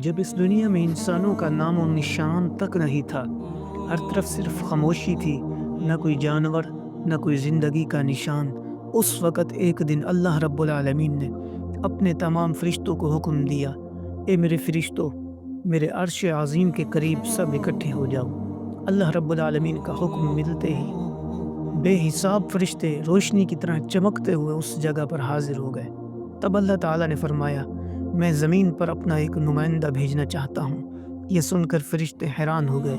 जब इस दुनिया में इंसानों का नामो निशान तक नहीं था, हर तरफ सिर्फ खामोशी थी, न कोई जानवर, न कोई ज़िंदगी का निशान। उस वक़्त एक दिन अल्लाह रब्बुल आलमीन ने अपने तमाम फ़रिश्तों को हुक्म दिया, ए मेरे फ़रिश्तों, मेरे अर्श अज़ीम के करीब सब इकट्ठे हो जाओ। अल्लाह रब्बुल आलमीन का हुक्म मिलते ही बेहिसाब फ़रिश्ते रोशनी की तरह चमकते हुए उस जगह पर हाज़िर हो गए। तब अल्लाह ताला ने फरमाया, मैं ज़मीन पर अपना एक नुमाइंदा भेजना चाहता हूँ। ये सुनकर फ़रिश्ते हैरान हो गए।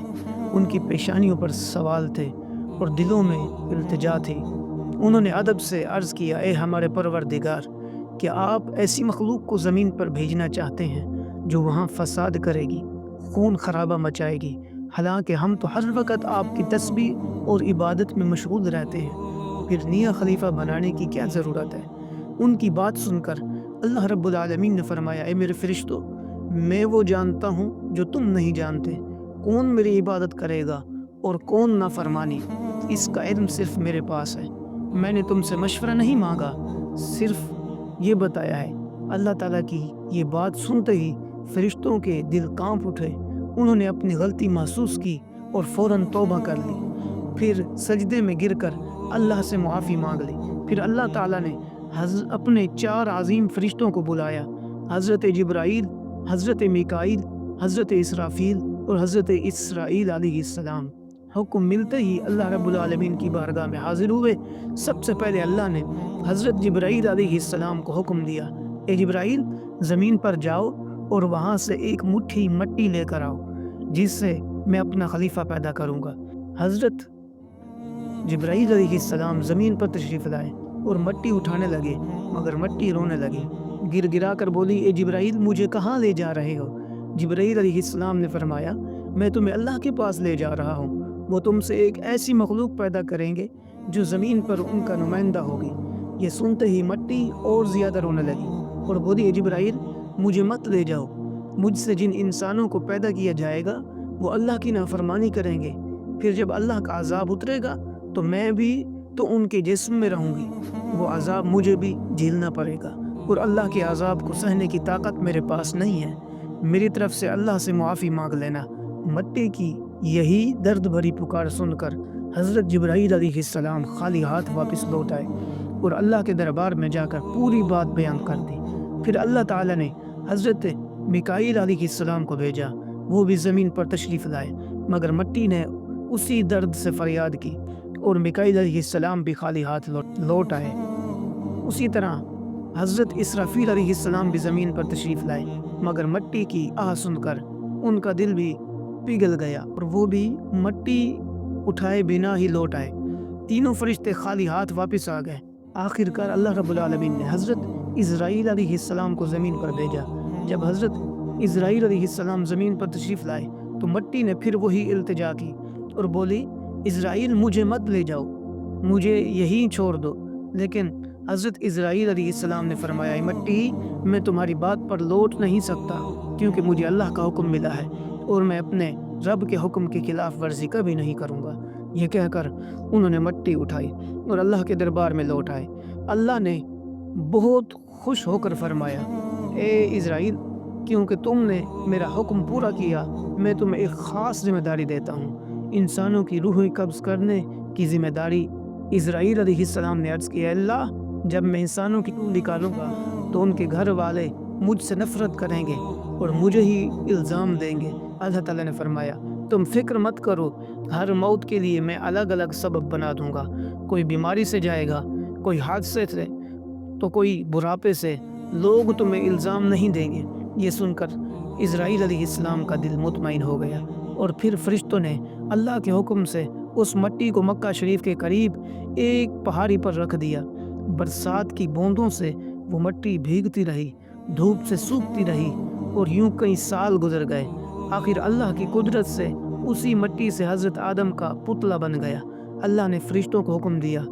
उनकी पेशानियों पर सवाल थे और दिलों में इल्तिजा थी। उन्होंने अदब से अर्ज़ किया, ए हमारे परवरदिगार, क्या आप ऐसी मखलूक को ज़मीन पर भेजना चाहते हैं जो वहाँ फ़साद करेगी, खून खराबा मचाएगी? हालांकि हम तो हर वक़्त आपकी तस्बीह और इबादत में मशगूल रहते हैं, फिर नया खलीफा बनाने की क्या ज़रूरत है? उनकी बात सुनकर अल्लाह रब्बुल आलमीन ने फरमाया, ए मेरे फ़रिश्तों, मैं वो जानता हूँ जो तुम नहीं जानते। कौन मेरी इबादत करेगा और कौन नाफरमानी, इसका इल्म सिर्फ मेरे पास है। मैंने तुमसे मशवरा नहीं मांगा, सिर्फ ये बताया है। अल्लाह ताला की ये बात सुनते ही फ़रिश्तों के दिल कांप उठे। उन्होंने अपनी गलती महसूस की और फ़ौरन तौबा कर ली। फिर सजदे में गिरकर अल्लाह से मुआफ़ी मांग ली। फिर अल्लाह ताला ने अपने 4 अज़ीम फ़रिश्तों को बुलाया, हज़रत जिब्राईल, हज़रत मीकाईल, हज़रत इसराफ़ील और हज़रत इसराईल अलैहिस्सलाम। हुक्म मिलते ही अल्लाह रब्बुल आलमीन की बारगाह में हाज़िर हुए। सबसे पहले अल्लाह ने हज़रत जिब्राईल अलैहिस्सलाम को हुक्म दिया, ए जिब्राईल, ज़मीन पर जाओ और वहाँ से एक मुट्ठी मट्टी लेकर आओ, जिससे मैं अपना खलीफा पैदा करूँगा। हज़रत जिब्राईल अलैहिस्सलाम ज़मीन पर तशरीफ़ लाए और मट्टी उठाने लगे, मगर मट्टी रोने लगी। गिर-गिरा कर बोली, ए जिब्राईल, मुझे कहाँ ले जा रहे हो? जिब्राईल अलैहिस्सलाम ने फरमाया, मैं तुम्हें अल्लाह के पास ले जा रहा हूँ। वो तुमसे एक ऐसी मखलूक पैदा करेंगे जो ज़मीन पर उनका नुमाइंदा होगी। ये सुनते ही मट्टी और ज़्यादा रोने लगी और बोली, ए जिब्राईल, मुझे मत ले जाओ। मुझसे जिन इंसानों को पैदा किया जाएगा वो अल्लाह की नाफरमानी करेंगे। फिर जब अल्लाह का अज़ाब उतरेगा तो मैं भी तो उनके जिस्म में रहूँगी। वो अज़ाब मुझे भी झेलना पड़ेगा और अल्लाह के अज़ाब को सहने की ताकत मेरे पास नहीं है। मेरी तरफ से अल्लाह से मुआफ़ी मांग लेना। मट्टी की यही दर्द भरी पुकार सुनकर हज़रत जिब्राईल अलैहिस्सलाम खाली हाथ वापस लौट आए और अल्लाह के दरबार में जाकर पूरी बात बयान कर दी। फिर अल्लाह ताला ने हज़रत मीकाईल अलैहिस्सलाम को भेजा। वो भी ज़मीन पर तशरीफ़ लाए, मगर मट्टी ने उसी दर्द से फरियाद की और मीकाईल अलैहिस्सलाम भी खाली हाथ लौट आए। उसी तरह हज़रत इसराफ़ील अलैहिस्सलाम भी ज़मीन पर तशरीफ़ लाए, मगर मट्टी की आह सुनकर उनका दिल भी पिघल गया और वो भी मट्टी उठाए बिना ही लौट आए। तीनों फरिश्ते खाली हाथ वापस आ गए। आखिरकार अल्लाह रब्बुल आलमीन ने हज़रत इज़राईल अलैहिस्सलाम को ज़मीन पर भेजा। जब हज़रत इज़राईल अलैहिस्सलाम ज़मीन पर तशरीफ़ लाए तो मट्टी ने फिर वही इल्तिजा की और बोली, इज़राईल, मुझे मत ले जाओ, मुझे यहीं छोड़ दो। लेकिन हज़रत इज़राईल अलैहिस्सलाम ने फरमाया, ए मट्टी, मैं तुम्हारी बात पर लौट नहीं सकता, क्योंकि मुझे अल्लाह का हुक्म मिला है और मैं अपने रब के हुक्म की खिलाफ वर्जी कभी नहीं करूँगा। ये कहकर उन्होंने मट्टी उठाई और अल्लाह के दरबार में लौट आए। अल्लाह ने बहुत खुश होकर फरमाया, ए इज़राईल, क्योंकि तुमने मेरा हुक्म पूरा किया, मैं तुम्हें एक ख़ास ज़िम्मेदारी देता हूँ। इंसानों की रूह कब्ज़ करने की ज़िम्मेदारी। इज़राईल अलैहिस्सलाम ने अर्ज़ किया, अल्लाह, जब मैं इंसानों की रूह निकालूँगा तो उनके घर वाले मुझसे नफ़रत करेंगे और मुझे ही इल्ज़ाम देंगे। अल्लाह ताला ने फरमाया, तुम फ़िक्र मत करो, हर मौत के लिए मैं अलग-अलग सबब बना दूँगा। कोई बीमारी से जाएगा, कोई हादसे से, तो कोई बुढ़ापे से। लोग तुम्हें इल्ज़ाम नहीं देंगे। ये सुनकर इज़राईल अलैहिस्सलाम का दिल मुतमईन हो गया और फिर फरिश्तों ने अल्लाह के हुक्म से उस मट्टी को मक्का शरीफ के करीब एक पहाड़ी पर रख दिया। बरसात की बूंदों से वो मट्टी भीगती रही, धूप से सूखती रही और यूं कई साल गुजर गए। आखिर अल्लाह की कुदरत से उसी मट्टी से हज़रत आदम का पुतला बन गया। अल्लाह ने फरिश्तों को हुक्म दिया,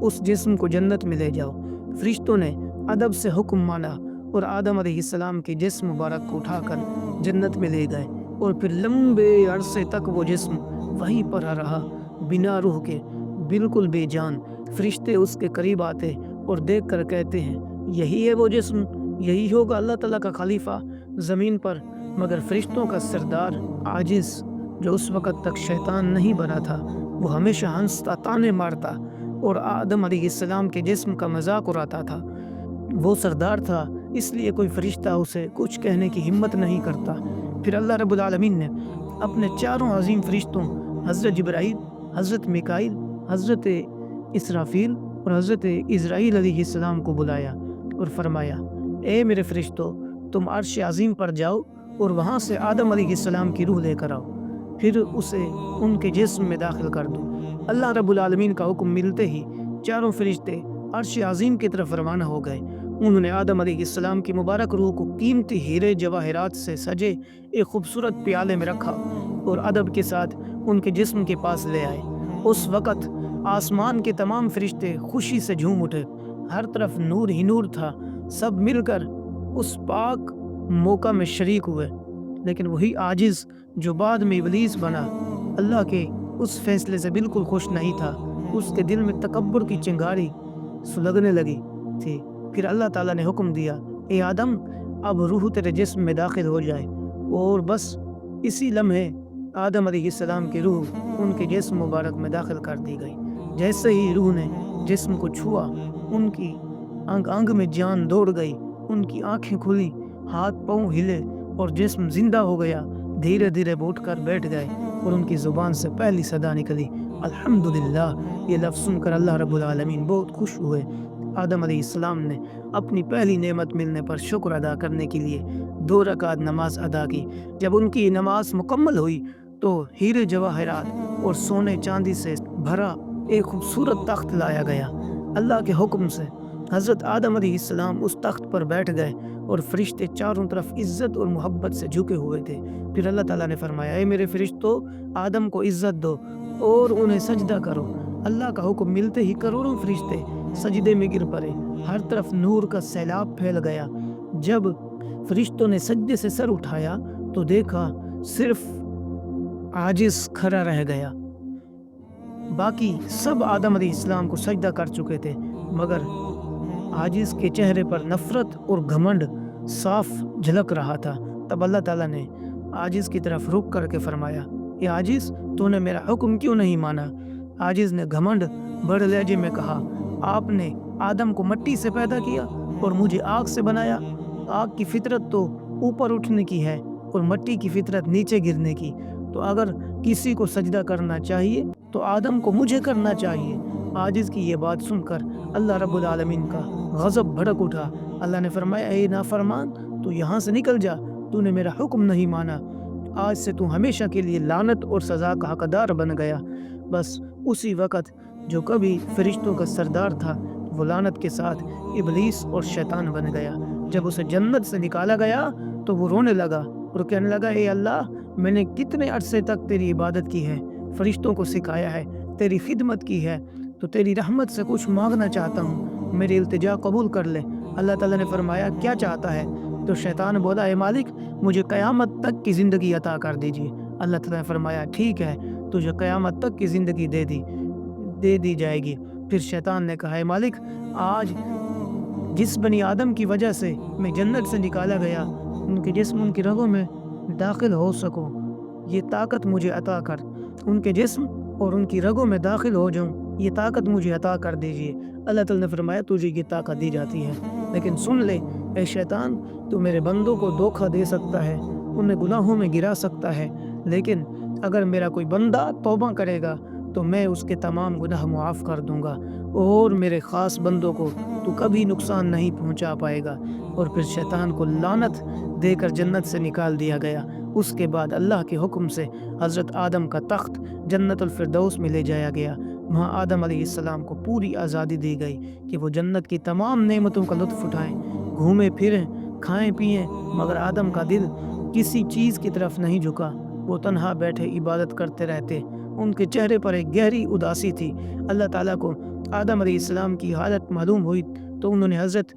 उस जिस्म को जन्नत में ले जाओ। फरिश्तों ने अदब से हुक्म माना और आदम अलैहिस्सलाम के जिस्म मुबारक को उठाकर जन्नत में ले गए और फिर लंबे अरसे तक वो जिस्म वहीं पर रहा, बिना रूह के, बिल्कुल बेजान। फरिश्ते उसके करीब आते और देख कर कहते हैं, यही है वो जिस्म, यही होगा अल्लाह ताला का खलीफा ज़मीन पर। مگر فرشتوں کا سردار عاجز، جو اس وقت تک شیطان نہیں بنا تھا، وہ ہمیشہ ہنستا، تانے مارتا اور آدم علیہ السلام کے جسم کا مذاق اڑاتا تھا۔ وہ سردار تھا، اس لیے کوئی فرشتہ اسے کچھ کہنے کی ہمت نہیں کرتا۔ پھر اللہ رب العالمین نے اپنے چاروں عظیم فرشتوں حضرت جبرائیل، حضرت میکائیل، حضرت اسرافیل اور حضرت عزرائیل علیہ السلام کو بلایا اور فرمایا، اے میرے فرشتوں، تم عرش عظیم پر جاؤ اور وہاں سے آدم علیہ السلام کی روح لے کر آؤ، پھر اسے ان کے جسم میں داخل کر دو۔ اللہ رب العالمین کا حکم ملتے ہی چاروں فرشتے عرش عظیم کی طرف روانہ ہو گئے۔ انہوں نے آدم علیہ السلام کی مبارک روح کو قیمتی ہیرے جواہرات سے سجے ایک خوبصورت پیالے میں رکھا اور ادب کے ساتھ ان کے جسم کے پاس لے آئے۔ اس وقت آسمان کے تمام فرشتے خوشی سے جھوم اٹھے، ہر طرف نور ہی نور تھا، سب مل کر اس پاک موقع میں شریک ہوئے۔ لیکن وہی عاجز جو بعد میں ابلیس بنا، اللہ کے اس فیصلے سے بالکل خوش نہیں تھا۔ اس کے دل میں تکبر کی چنگاری سلگنے لگی تھی۔ پھر اللہ تعالیٰ نے حکم دیا، اے آدم، اب روح تیرے جسم میں داخل ہو جائے، اور بس اسی لمحے آدم علیہ السلام کی روح ان کے جسم مبارک میں داخل کر دی گئی۔ جیسے ہی روح نے جسم کو چھوا، ان کی انگ انگ میں جان دوڑ گئی، ان کی آنکھیں کھلی، ہاتھ پاؤں ہلے اور جسم زندہ ہو گیا۔ دھیرے دھیرے اٹھ کر بیٹھ گئے اور ان کی زبان سے پہلی صدا نکلی، الحمدللہ۔ یہ لفظ سن کر اللہ رب العالمین بہت خوش ہوئے۔ آدم علیہ السلام نے اپنی پہلی نعمت ملنے پر شکر ادا کرنے کے لیے 2 رکعت نماز ادا کی۔ جب ان کی نماز مکمل ہوئی تو ہیرے جواہرات اور سونے چاندی سے بھرا ایک خوبصورت تخت لایا گیا۔ اللہ کے حکم سے حضرت آدم علیہ السلام اس تخت پر بیٹھ گئے اور فرشتے چاروں طرف عزت اور محبت سے جھکے ہوئے تھے۔ پھر اللہ تعالیٰ نے فرمایا، اے میرے فرشتوں، آدم کو عزت دو اور انہیں سجدہ کرو۔ اللہ کا حکم ملتے ہی کروڑوں فرشتے سجدے میں گر پڑے، ہر طرف نور کا سیلاب پھیل گیا۔ جب فرشتوں نے سجدے سے سر اٹھایا تو دیکھا صرف عاجز کھڑا رہ گیا۔ باقی سب آدم علیہ السلام کو سجدہ کر چکے تھے، مگر عاجز کے چہرے پر نفرت اور گھمنڈ صاف جھلک رہا تھا۔ تب اللہ تعالیٰ نے عاجز کی طرف رک کر کے فرمایا، اے عاجز، تو نے میرا حکم کیوں نہیں مانا؟ عاجز نے گھمنڈ بڑے لہجے میں کہا، آپ نے آدم کو مٹی سے پیدا کیا اور مجھے آگ سے بنایا۔ آگ کی فطرت تو اوپر اٹھنے کی ہے اور مٹی کی فطرت نیچے گرنے کی، تو اگر کسی کو سجدہ کرنا چاہیے تو آدم کو مجھے کرنا چاہیے۔ عاجز کی یہ بات سن کر اللہ رب العالمین کا غضب بھڑک اٹھا۔ اللہ نے فرمایا، اے نافرمان، تو یہاں سے نکل جا، تو نے میرا حکم نہیں مانا، آج سے تو ہمیشہ کے لیے لعنت اور سزا کا حقدار بن گیا۔ بس اسی وقت جو کبھی فرشتوں کا سردار تھا، وہ لعنت کے ساتھ ابلیس اور شیطان بن گیا۔ جب اسے جنت سے نکالا گیا تو وہ رونے لگا اور کہنے لگا، اے اللہ، میں نے کتنے عرصے تک تیری عبادت کی ہے، فرشتوں کو سکھایا ہے، تیری خدمت کی ہے، تو تیری رحمت سے کچھ مانگنا چاہتا ہوں، میری التجا قبول کر لے۔ اللہ تعالیٰ نے فرمایا، کیا چاہتا ہے؟ تو شیطان بولا، اے مالک، مجھے قیامت تک کی زندگی عطا کر دیجیے۔ اللہ تعالیٰ نے فرمایا، ٹھیک ہے، تجھے قیامت تک کی زندگی دے دی جائے گی۔ پھر شیطان نے کہا، اے مالک، آج جس بنی آدم کی وجہ سے میں جنت سے نکالا گیا، ان کے جسم ان کی رگوں میں داخل ہو سکوں، یہ طاقت مجھے عطا کر، ان کے جسم اور ان کی رگوں میں داخل ہو جاؤں، یہ طاقت مجھے عطا کر دیجیے۔ اللہ تعالیٰ نے فرمایا، تجھے یہ طاقت دی جاتی ہے، لیکن سن لے اے شیطان، تو میرے بندوں کو دھوکہ دے سکتا ہے، انہیں گناہوں میں گرا سکتا ہے، لیکن اگر میرا کوئی بندہ توبہ کرے گا تو میں اس کے تمام گناہ معاف کر دوں گا، اور میرے خاص بندوں کو تو کبھی نقصان نہیں پہنچا پائے گا۔ اور پھر شیطان کو لعنت دے کر جنت سے نکال دیا گیا۔ اس کے بعد اللہ کے حکم سے حضرت آدم کا تخت جنت الفردوس میں لے جایا گیا۔ وہاں آدم علیہ السلام کو پوری آزادی دی گئی کہ وہ جنت کی تمام نعمتوں کا لطف اٹھائیں، گھومیں پھریں، کھائیں پئیں، مگر آدم کا دل کسی چیز کی طرف نہیں جھکا۔ وہ تنہا بیٹھے عبادت کرتے رہتے۔ ان کے چہرے پر ایک گہری اداسی تھی۔ اللہ تعالیٰ کو آدم علیہ السلام کی حالت معلوم ہوئی تو انہوں نے حضرت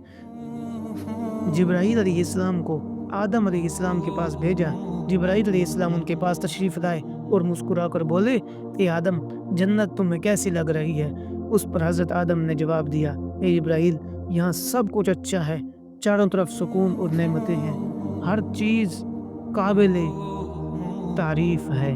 جبرائیل علیہ السلام کو آدم علیہ السلام کے پاس بھیجا۔ جبرائیل علیہ السلام ان کے پاس تشریف لائے اور مسکرا کر بولے، اے آدم، جنت تمہیں کیسی لگ رہی ہے؟ اس پر حضرت آدم نے جواب دیا، اے جبرائیل، یہاں سب کچھ اچھا ہے، چاروں طرف سکون اور نعمتیں ہیں، ہر چیز قابل تعریف ہے۔